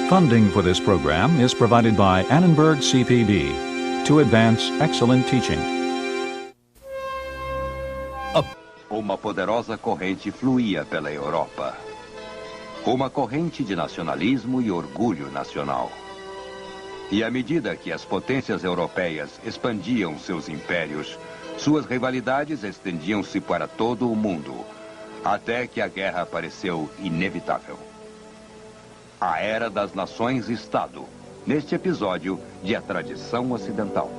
Funding for this program is provided by Annenberg CPB to advance excellent teaching. Uma poderosa corrente fluía pela Europa. Uma corrente de nacionalismo e orgulho nacional. E à medida que as potências europeias expandiam seus impérios, suas rivalidades estendiam-se para todo o mundo, até que a guerra pareceu inevitável. A Era das Nações-Estado, neste episódio de A Tradição Ocidental.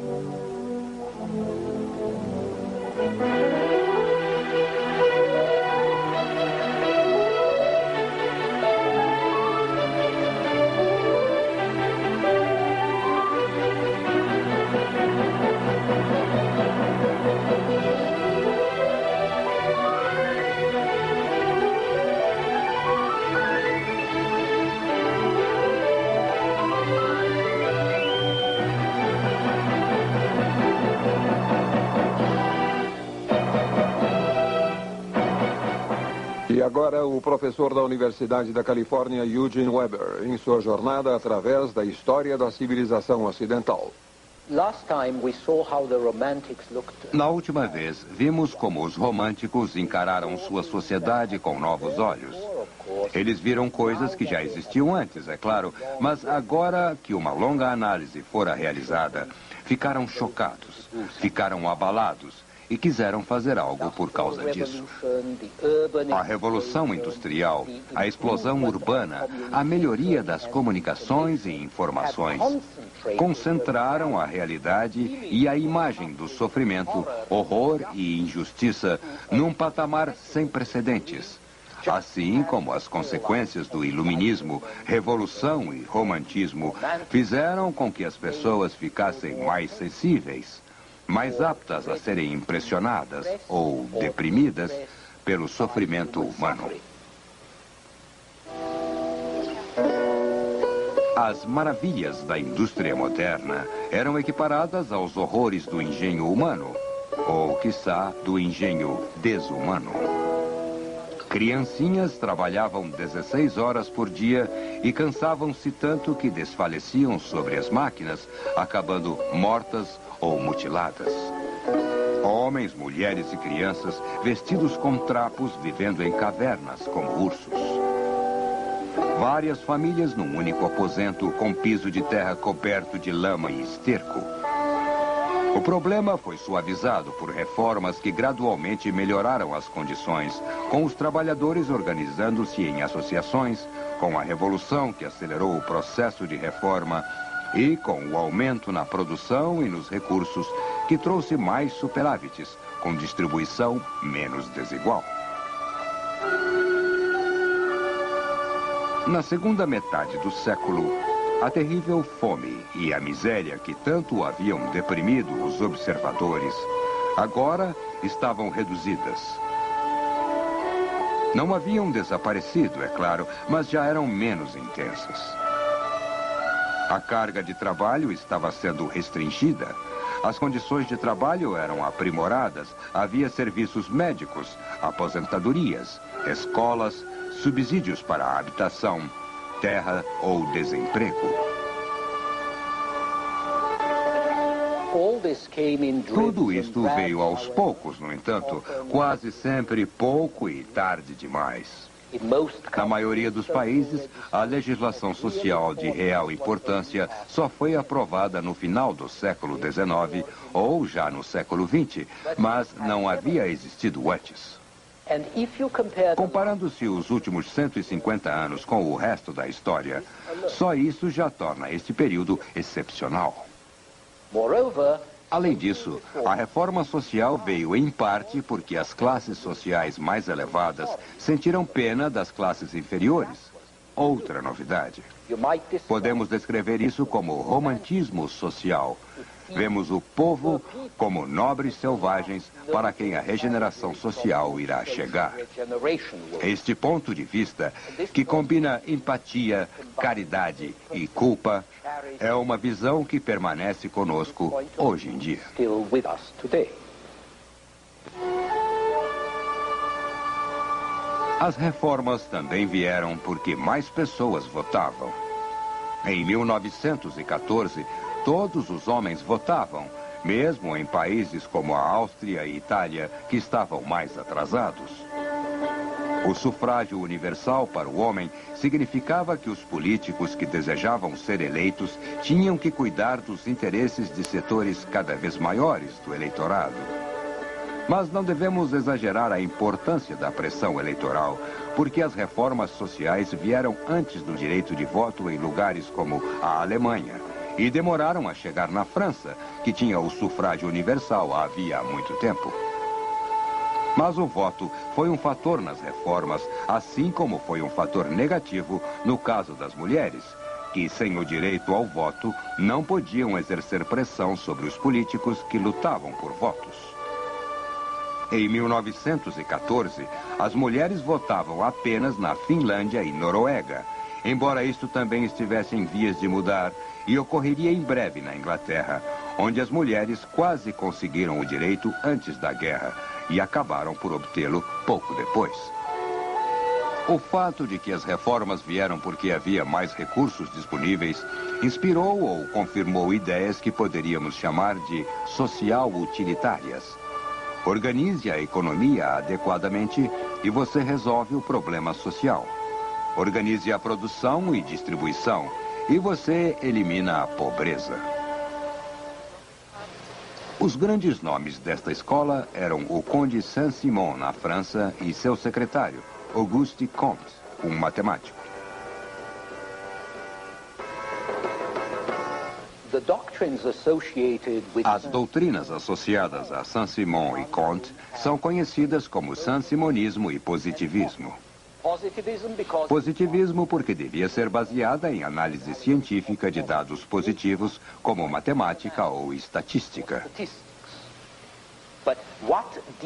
E agora o professor da Universidade da Califórnia, Eugene Weber, em sua jornada através da história da civilização ocidental. Na última vez, vimos como os românticos encararam sua sociedade com novos olhos. Eles viram coisas que já existiam antes, é claro, mas agora que uma longa análise fora realizada, ficaram chocados, ficaram abalados e quiseram fazer algo por causa disso. A Revolução Industrial, a explosão urbana, a melhoria das comunicações e informações concentraram a realidade e a imagem do sofrimento, horror e injustiça num patamar sem precedentes. Assim como as consequências do iluminismo, revolução e romantismo fizeram com que as pessoas ficassem mais sensíveis, mais aptas a serem impressionadas ou deprimidas pelo sofrimento humano. As maravilhas da indústria moderna eram equiparadas aos horrores do engenho humano, ou, quiçá, do engenho desumano. Criancinhas trabalhavam 16 horas por dia e cansavam-se tanto que desfaleciam sobre as máquinas, acabando mortas ou mutiladas. Homens, mulheres e crianças vestidos com trapos vivendo em cavernas como ursos. Várias famílias num único aposento com piso de terra coberto de lama e esterco. O problema foi suavizado por reformas que gradualmente melhoraram as condições, com os trabalhadores organizando-se em associações, com a revolução que acelerou o processo de reforma e com o aumento na produção e nos recursos que trouxe mais superávites, com distribuição menos desigual. Na segunda metade do século, a terrível fome e a miséria que tanto haviam deprimido os observadores, agora estavam reduzidas. Não haviam desaparecido, é claro, mas já eram menos intensas. A carga de trabalho estava sendo restringida, as condições de trabalho eram aprimoradas, havia serviços médicos, aposentadorias, escolas, subsídios para a habitação, terra ou desemprego. Tudo isto veio aos poucos, no entanto, quase sempre pouco e tarde demais. Na maioria dos países, a legislação social de real importância só foi aprovada no final do século XIX ou já no século XX, mas não havia existido antes. Comparando-se os últimos 150 anos com o resto da história, só isso já torna este período excepcional. Além disso, a reforma social veio em parte porque as classes sociais mais elevadas sentiram pena das classes inferiores. Outra novidade. Podemos descrever isso como romantismo social. Vemos o povo como nobres selvagens para quem a regeneração social irá chegar. Este ponto de vista, que combina empatia, caridade e culpa, é uma visão que permanece conosco hoje em dia. As reformas também vieram porque mais pessoas votavam. Em 1914, todos os homens votavam, mesmo em países como a Áustria e Itália, que estavam mais atrasados. O sufrágio universal para o homem significava que os políticos que desejavam ser eleitos tinham que cuidar dos interesses de setores cada vez maiores do eleitorado. Mas não devemos exagerar a importância da pressão eleitoral, porque as reformas sociais vieram antes do direito de voto em lugares como a Alemanha e demoraram a chegar na França, que tinha o sufrágio universal havia muito tempo. Mas o voto foi um fator nas reformas, assim como foi um fator negativo no caso das mulheres, que sem o direito ao voto não podiam exercer pressão sobre os políticos que lutavam por votos. Em 1914, as mulheres votavam apenas na Finlândia e Noruega, embora isto também estivesse em vias de mudar e ocorreria em breve na Inglaterra, onde as mulheres quase conseguiram o direito antes da guerra e acabaram por obtê-lo pouco depois. O fato de que as reformas vieram porque havia mais recursos disponíveis inspirou ou confirmou ideias que poderíamos chamar de social-utilitárias. Organize a economia adequadamente e você resolve o problema social. Organize a produção e distribuição e você elimina a pobreza. Os grandes nomes desta escola eram o Conde Saint-Simon, na França, e seu secretário, Auguste Comte, um matemático. As doutrinas associadas a Saint-Simon e Comte são conhecidas como saint-simonismo e positivismo. Positivismo porque devia ser baseada em análise científica de dados positivos, como matemática ou estatística.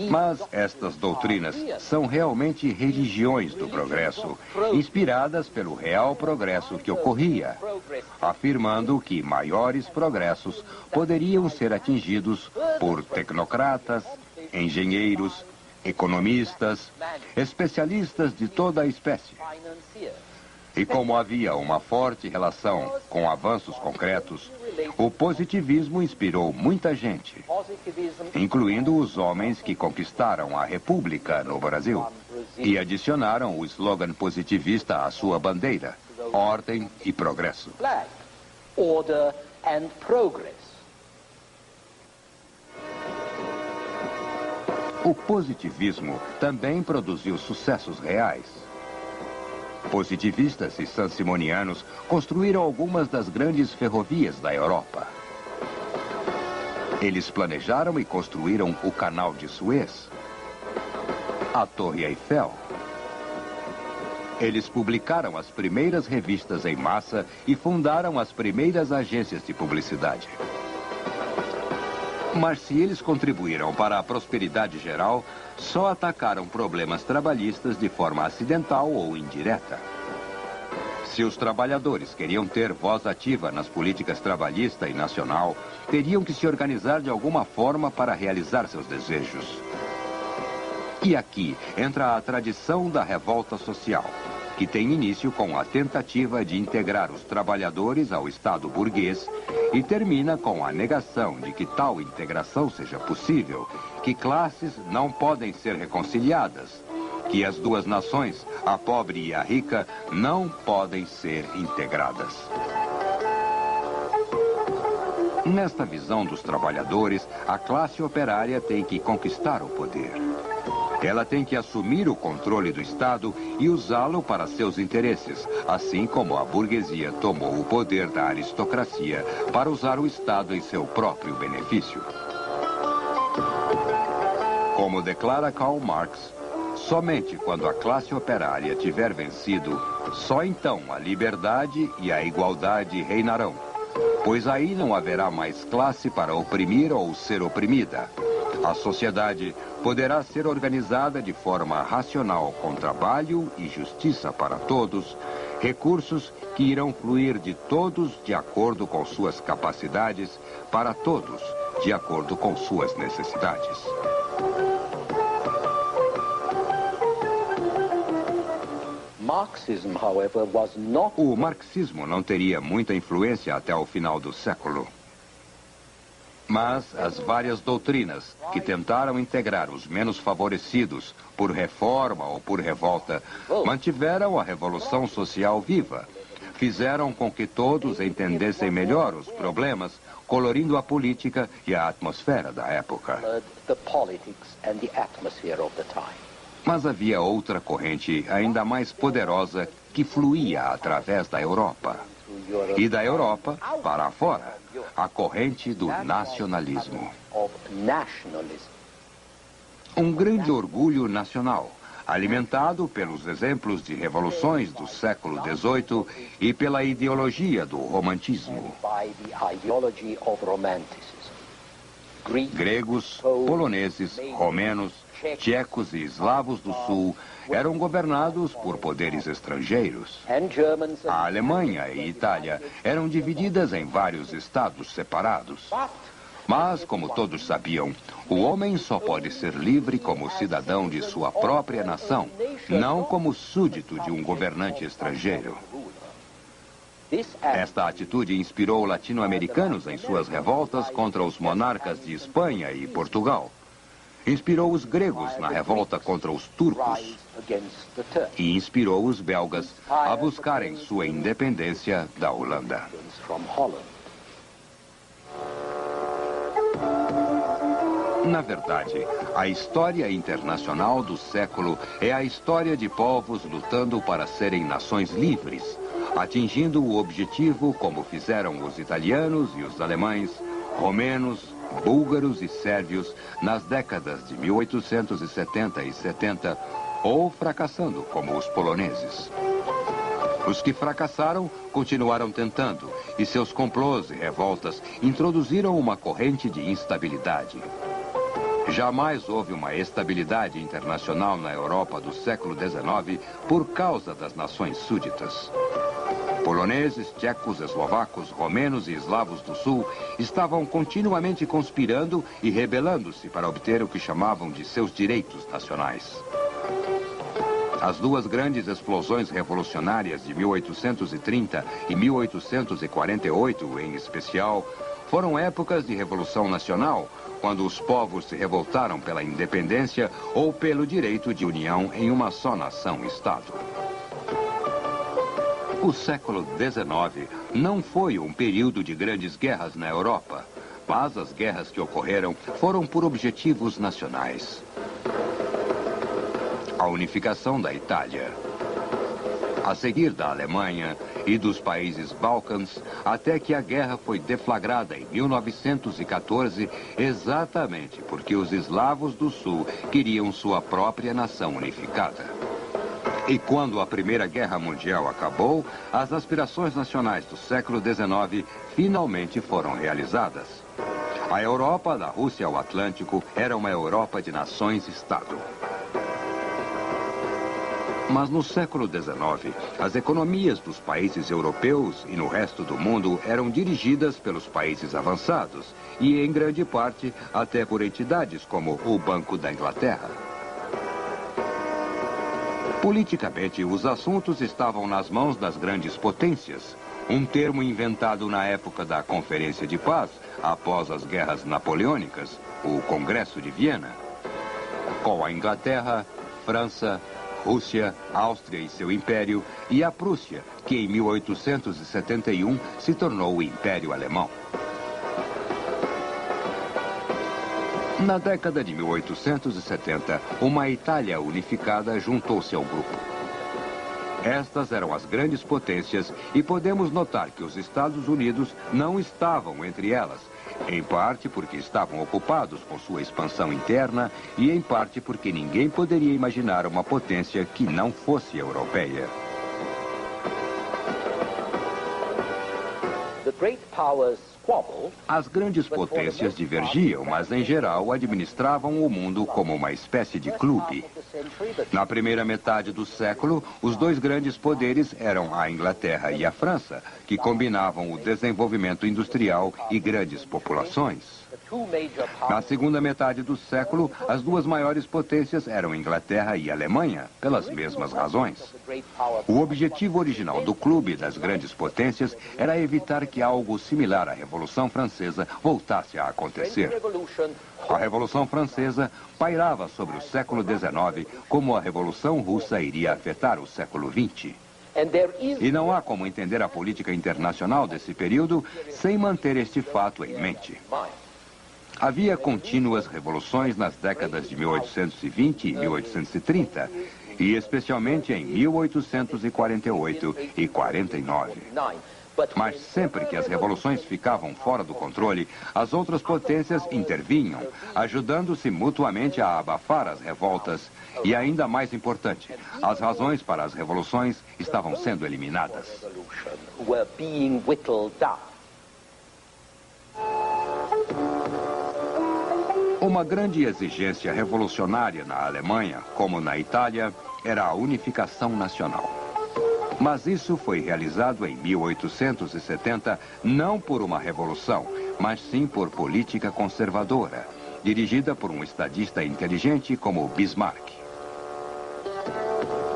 Mas estas doutrinas são realmente religiões do progresso, inspiradas pelo real progresso que ocorria, afirmando que maiores progressos poderiam ser atingidos por tecnocratas, engenheiros, economistas, especialistas de toda a espécie. E como havia uma forte relação com avanços concretos, o positivismo inspirou muita gente, incluindo os homens que conquistaram a República no Brasil e adicionaram o slogan positivista à sua bandeira: ordem e progresso. O positivismo também produziu sucessos reais. Positivistas e saint-simonianos construíram algumas das grandes ferrovias da Europa. Eles planejaram e construíram o Canal de Suez, a Torre Eiffel. Eles publicaram as primeiras revistas em massa e fundaram as primeiras agências de publicidade. Mas se eles contribuíram para a prosperidade geral, só atacaram problemas trabalhistas de forma acidental ou indireta. Se os trabalhadores queriam ter voz ativa nas políticas trabalhista e nacional, teriam que se organizar de alguma forma para realizar seus desejos. E aqui entra a tradição da revolta social, que tem início com a tentativa de integrar os trabalhadores ao Estado burguês e termina com a negação de que tal integração seja possível, que classes não podem ser reconciliadas, que as duas nações, a pobre e a rica, não podem ser integradas. Nesta visão dos trabalhadores, a classe operária tem que conquistar o poder. Ela tem que assumir o controle do Estado e usá-lo para seus interesses, assim como a burguesia tomou o poder da aristocracia para usar o Estado em seu próprio benefício. Como declara Karl Marx, somente quando a classe operária tiver vencido, só então a liberdade e a igualdade reinarão, pois aí não haverá mais classe para oprimir ou ser oprimida. A sociedade poderá ser organizada de forma racional com trabalho e justiça para todos, recursos que irão fluir de todos de acordo com suas capacidades, para todos de acordo com suas necessidades. O marxismo não teria muita influência até o final do século. Mas as várias doutrinas que tentaram integrar os menos favorecidos por reforma ou por revolta mantiveram a revolução social viva. Fizeram com que todos entendessem melhor os problemas, colorindo a política e a atmosfera da época. Mas havia outra corrente ainda mais poderosa que fluía através da Europa. E da Europa para fora, a corrente do nacionalismo. Um grande orgulho nacional, alimentado pelos exemplos de revoluções do século XVIII e pela ideologia do romantismo. Gregos, poloneses, romenos, tchecos e eslavos do sul eram governados por poderes estrangeiros. A Alemanha e Itália eram divididas em vários estados separados. Mas, como todos sabiam, o homem só pode ser livre como cidadão de sua própria nação, não como súdito de um governante estrangeiro. Esta atitude inspirou latino-americanos em suas revoltas contra os monarcas de Espanha e Portugal. Inspirou os gregos na revolta contra os turcos. E inspirou os belgas a buscarem sua independência da Holanda. Na verdade, a história internacional do século é a história de povos lutando para serem nações livres, atingindo o objetivo como fizeram os italianos e os alemães, romenos, búlgaros e sérvios nas décadas de 1870 e 70, ou fracassando como os poloneses. Os que fracassaram continuaram tentando, e seus complôs e revoltas introduziram uma corrente de instabilidade. Jamais houve uma estabilidade internacional na Europa do século XIX por causa das nações súditas. Poloneses, tchecos, eslovacos, romenos e eslavos do sul estavam continuamente conspirando e rebelando-se para obter o que chamavam de seus direitos nacionais. As duas grandes explosões revolucionárias de 1830 e 1848, em especial, foram épocas de revolução nacional, quando os povos se revoltaram pela independência ou pelo direito de união em uma só nação-estado. O século XIX não foi um período de grandes guerras na Europa, mas as guerras que ocorreram foram por objetivos nacionais. A unificação da Itália, a seguir da Alemanha e dos países Balcãs, até que a guerra foi deflagrada em 1914, exatamente porque os eslavos do sul queriam sua própria nação unificada. E quando a Primeira Guerra Mundial acabou, as aspirações nacionais do século XIX finalmente foram realizadas. A Europa, da Rússia ao Atlântico, era uma Europa de nações-estado. Mas no século XIX, as economias dos países europeus e no resto do mundo eram dirigidas pelos países avançados e, em grande parte, até por entidades como o Banco da Inglaterra. Politicamente, os assuntos estavam nas mãos das grandes potências, um termo inventado na época da Conferência de Paz, após as guerras napoleônicas, o Congresso de Viena, com a Inglaterra, França, Rússia, Áustria e seu império, e a Prússia, que em 1871 se tornou o Império Alemão. Na década de 1870, uma Itália unificada juntou-se ao grupo. Estas eram as grandes potências e podemos notar que os Estados Unidos não estavam entre elas, em parte porque estavam ocupados com sua expansão interna e em parte porque ninguém poderia imaginar uma potência que não fosse europeia. As grandes potências divergiam, mas em geral administravam o mundo como uma espécie de clube. Na primeira metade do século, os dois grandes poderes eram a Inglaterra e a França, que combinavam o desenvolvimento industrial e grandes populações. Na segunda metade do século, as duas maiores potências eram Inglaterra e Alemanha, pelas mesmas razões. O objetivo original do clube das grandes potências era evitar que algo similar à Revolução Francesa voltasse a acontecer. A Revolução Francesa pairava sobre o século XIX como a Revolução Russa iria afetar o século XX. E não há como entender a política internacional desse período sem manter este fato em mente. Havia contínuas revoluções nas décadas de 1820 e 1830, e especialmente em 1848 e 49. Mas sempre que as revoluções ficavam fora do controle, as outras potências intervinham, ajudando-se mutuamente a abafar as revoltas. E ainda mais importante, as razões para as revoluções estavam sendo eliminadas. Uma grande exigência revolucionária na Alemanha, como na Itália, era a unificação nacional. Mas isso foi realizado em 1870 não por uma revolução, mas sim por política conservadora, dirigida por um estadista inteligente como Bismarck.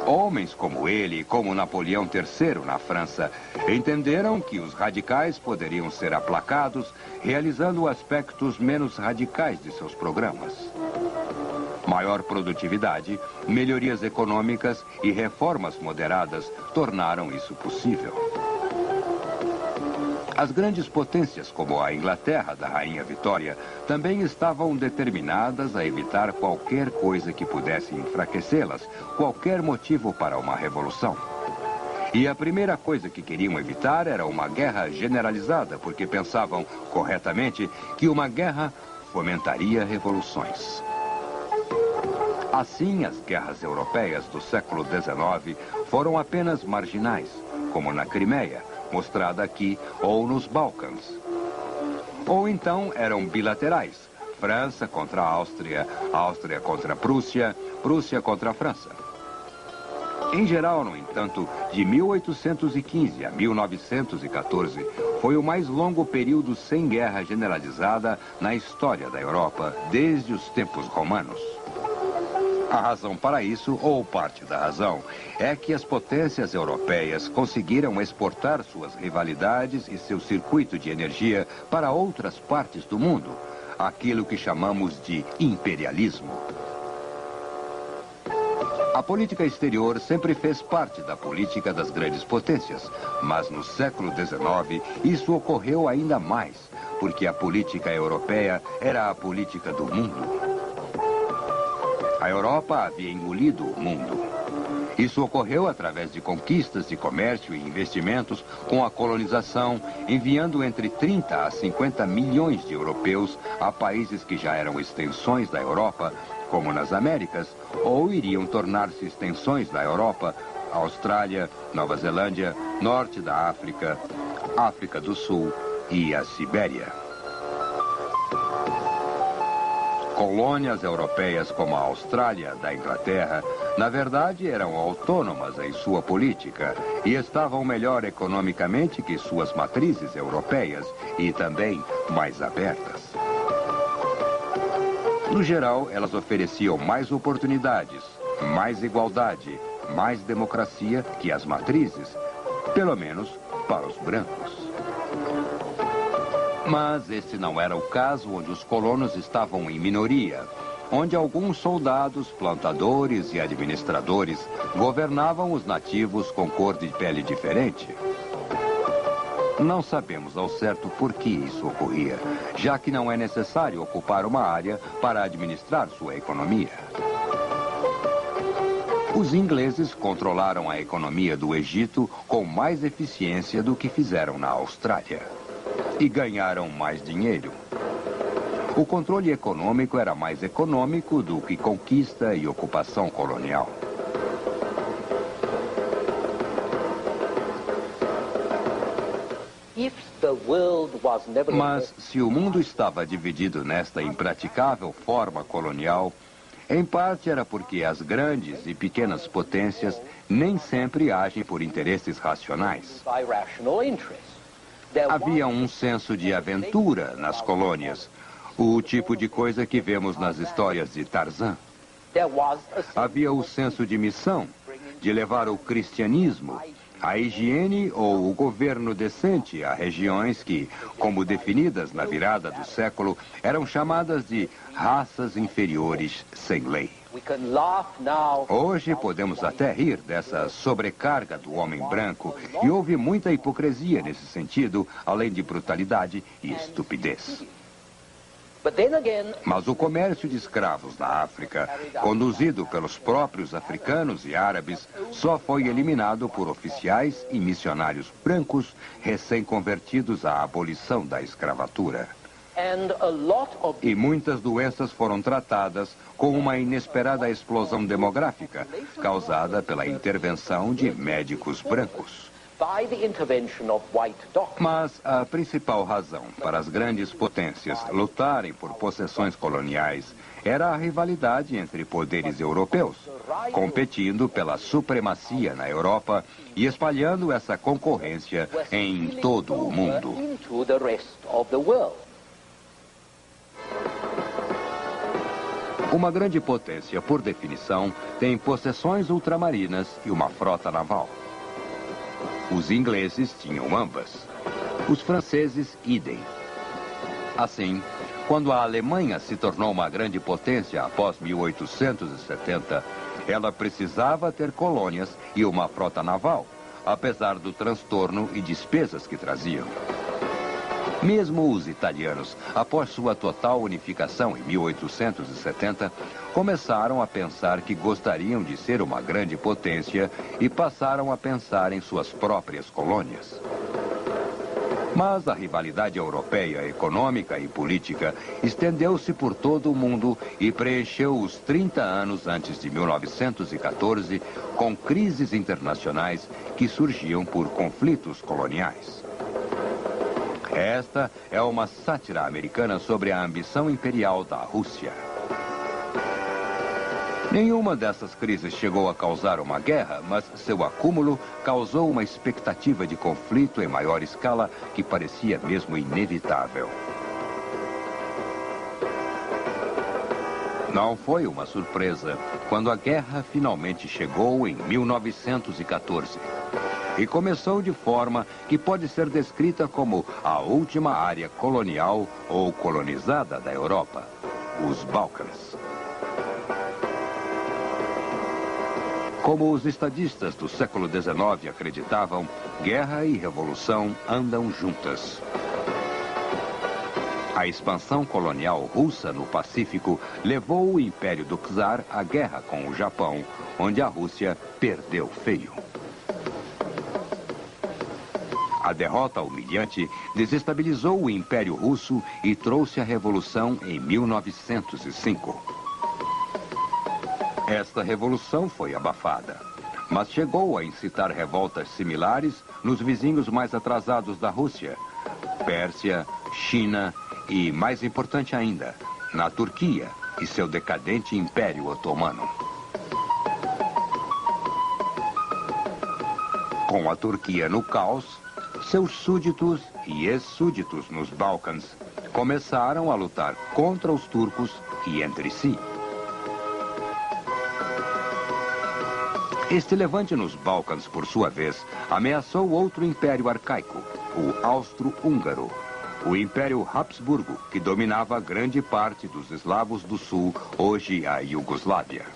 Homens como ele e como Napoleão III na França entenderam que os radicais poderiam ser aplacados realizando aspectos menos radicais de seus programas. Maior produtividade, melhorias econômicas e reformas moderadas tornaram isso possível. As grandes potências, como a Inglaterra da Rainha Vitória, também estavam determinadas a evitar qualquer coisa que pudesse enfraquecê-las, qualquer motivo para uma revolução. E a primeira coisa que queriam evitar era uma guerra generalizada, porque pensavam, corretamente, que uma guerra fomentaria revoluções. Assim, as guerras europeias do século XIX foram apenas marginais, como na Crimeia, mostrada aqui, ou nos Balcãs. Ou então eram bilaterais, França contra a Áustria, Áustria contra a Prússia, Prússia contra a França. Em geral, no entanto, de 1815 a 1914, foi o mais longo período sem guerra generalizada na história da Europa, desde os tempos romanos. A razão para isso, ou parte da razão, é que as potências europeias conseguiram exportar suas rivalidades e seu circuito de energia para outras partes do mundo, aquilo que chamamos de imperialismo. A política exterior sempre fez parte da política das grandes potências, mas no século XIX isso ocorreu ainda mais, porque a política europeia era a política do mundo. A Europa havia engolido o mundo. Isso ocorreu através de conquistas de comércio e investimentos com a colonização, enviando entre 30 a 50 milhões de europeus a países que já eram extensões da Europa, como nas Américas, ou iriam tornar-se extensões da Europa, Austrália, Nova Zelândia, Norte da África, África do Sul e a Sibéria. Colônias europeias como a Austrália da Inglaterra, na verdade, eram autônomas em sua política e estavam melhor economicamente que suas matrizes europeias e também mais abertas. No geral, elas ofereciam mais oportunidades, mais igualdade, mais democracia que as matrizes, pelo menos para os brancos. Mas esse não era o caso onde os colonos estavam em minoria, onde alguns soldados, plantadores e administradores governavam os nativos com cor de pele diferente. Não sabemos ao certo por que isso ocorria, já que não é necessário ocupar uma área para administrar sua economia. Os ingleses controlaram a economia do Egito com mais eficiência do que fizeram na Austrália. E ganharam mais dinheiro. O controle econômico era mais econômico do que conquista e ocupação colonial. Mas se o mundo estava dividido nesta impraticável forma colonial, em parte era porque as grandes e pequenas potências nem sempre agem por interesses racionais. Havia um senso de aventura nas colônias, o tipo de coisa que vemos nas histórias de Tarzan. Havia o senso de missão, de levar o cristianismo, a higiene ou o governo decente a regiões que, como definidas na virada do século, eram chamadas de raças inferiores sem lei. Hoje podemos até rir dessa sobrecarga do homem branco e houve muita hipocrisia nesse sentido, além de brutalidade e estupidez. Mas o comércio de escravos na África, conduzido pelos próprios africanos e árabes, só foi eliminado por oficiais e missionários brancos recém-convertidos à abolição da escravatura. E muitas doenças foram tratadas com uma inesperada explosão demográfica, causada pela intervenção de médicos brancos. Mas a principal razão para as grandes potências lutarem por possessões coloniais era a rivalidade entre poderes europeus, competindo pela supremacia na Europa e espalhando essa concorrência em todo o mundo. Uma grande potência, por definição, tem possessões ultramarinas e uma frota naval. Os ingleses tinham ambas. Os franceses, idem. Assim, quando a Alemanha se tornou uma grande potência após 1870, ela precisava ter colônias e uma frota naval, apesar do transtorno e despesas que traziam. Mesmo os italianos, após sua total unificação em 1870, começaram a pensar que gostariam de ser uma grande potência e passaram a pensar em suas próprias colônias. Mas a rivalidade europeia, econômica e política, estendeu-se por todo o mundo e preencheu os 30 anos antes de 1914 com crises internacionais que surgiam por conflitos coloniais. Esta é uma sátira americana sobre a ambição imperial da Rússia. Nenhuma dessas crises chegou a causar uma guerra, mas seu acúmulo causou uma expectativa de conflito em maior escala que parecia mesmo inevitável. Não foi uma surpresa quando a guerra finalmente chegou em 1914. E começou de forma que pode ser descrita como a última área colonial ou colonizada da Europa, os Balcãs. Como os estadistas do século XIX acreditavam, guerra e revolução andam juntas. A expansão colonial russa no Pacífico levou o Império do Czar à guerra com o Japão, onde a Rússia perdeu feio. A derrota humilhante desestabilizou o Império Russo e trouxe a Revolução em 1905. Esta revolução foi abafada, mas chegou a incitar revoltas similares nos vizinhos mais atrasados da Rússia, Pérsia, China e, mais importante ainda, na Turquia e seu decadente Império Otomano. Com a Turquia no caos, seus súditos e ex-súditos nos Balcãs começaram a lutar contra os turcos e entre si. Este levante nos Balcãs, por sua vez, ameaçou outro império arcaico, o Austro-Húngaro, o Império Habsburgo, que dominava grande parte dos eslavos do sul, hoje a Iugoslávia.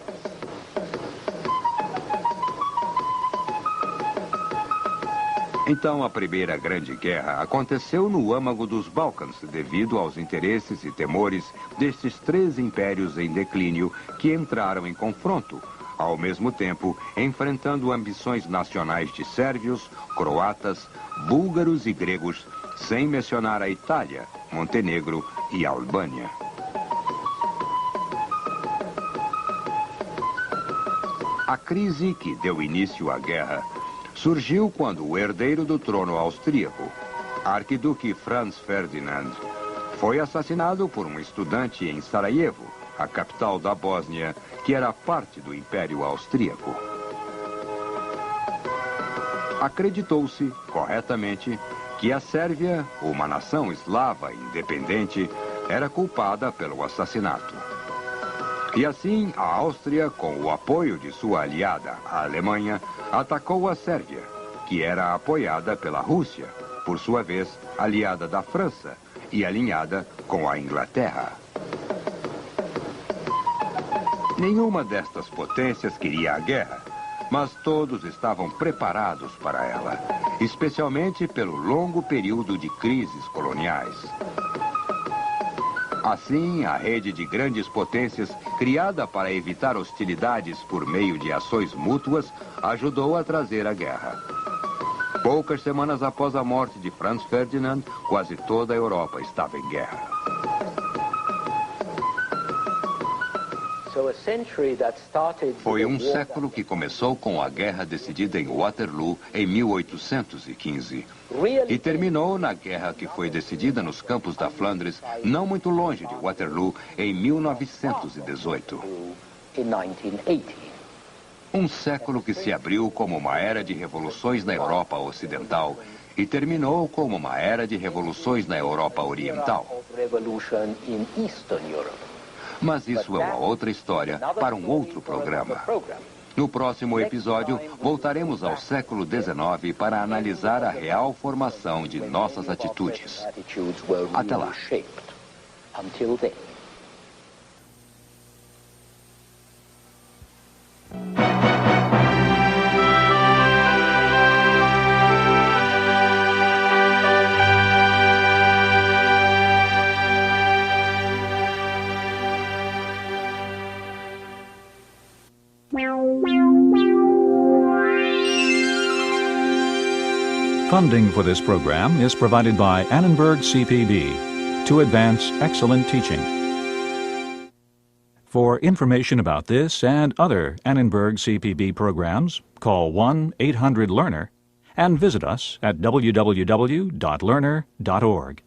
Então, a Primeira Grande Guerra aconteceu no âmago dos Balcãs, devido aos interesses e temores destes três impérios em declínio que entraram em confronto, ao mesmo tempo enfrentando ambições nacionais de sérvios, croatas, búlgaros e gregos, sem mencionar a Itália, Montenegro e a Albânia. A crise que deu início à guerra surgiu quando o herdeiro do trono austríaco, Arquiduque Franz Ferdinand foi assassinado por um estudante em Sarajevo, a capital da Bósnia, que era parte do Império Austríaco. Acreditou-se, corretamente, que a Sérvia, uma nação eslava independente, era culpada pelo assassinato. E assim, a Áustria, com o apoio de sua aliada, a Alemanha, atacou a Sérvia, que era apoiada pela Rússia, por sua vez, aliada da França e alinhada com a Inglaterra. Nenhuma destas potências queria a guerra, mas todos estavam preparados para ela, especialmente pelo longo período de crises coloniais. Assim, a rede de grandes potências, criada para evitar hostilidades por meio de ações mútuas, ajudou a trazer a guerra. Poucas semanas após a morte de Franz Ferdinand, quase toda a Europa estava em guerra. Foi um século que começou com a guerra decidida em Waterloo em 1815 e terminou na guerra que foi decidida nos campos da Flandres, não muito longe de Waterloo, em 1918. Um século que se abriu como uma era de revoluções na Europa Ocidental e terminou como uma era de revoluções na Europa Oriental. Mas isso é uma outra história para um outro programa. No próximo episódio, voltaremos ao século XIX para analisar a real formação de nossas atitudes. Até lá. Funding for this program is provided by Annenberg CPB to advance excellent teaching. For information about this and other Annenberg CPB programs, call 1-800-LEARNER and visit us at www.learner.org.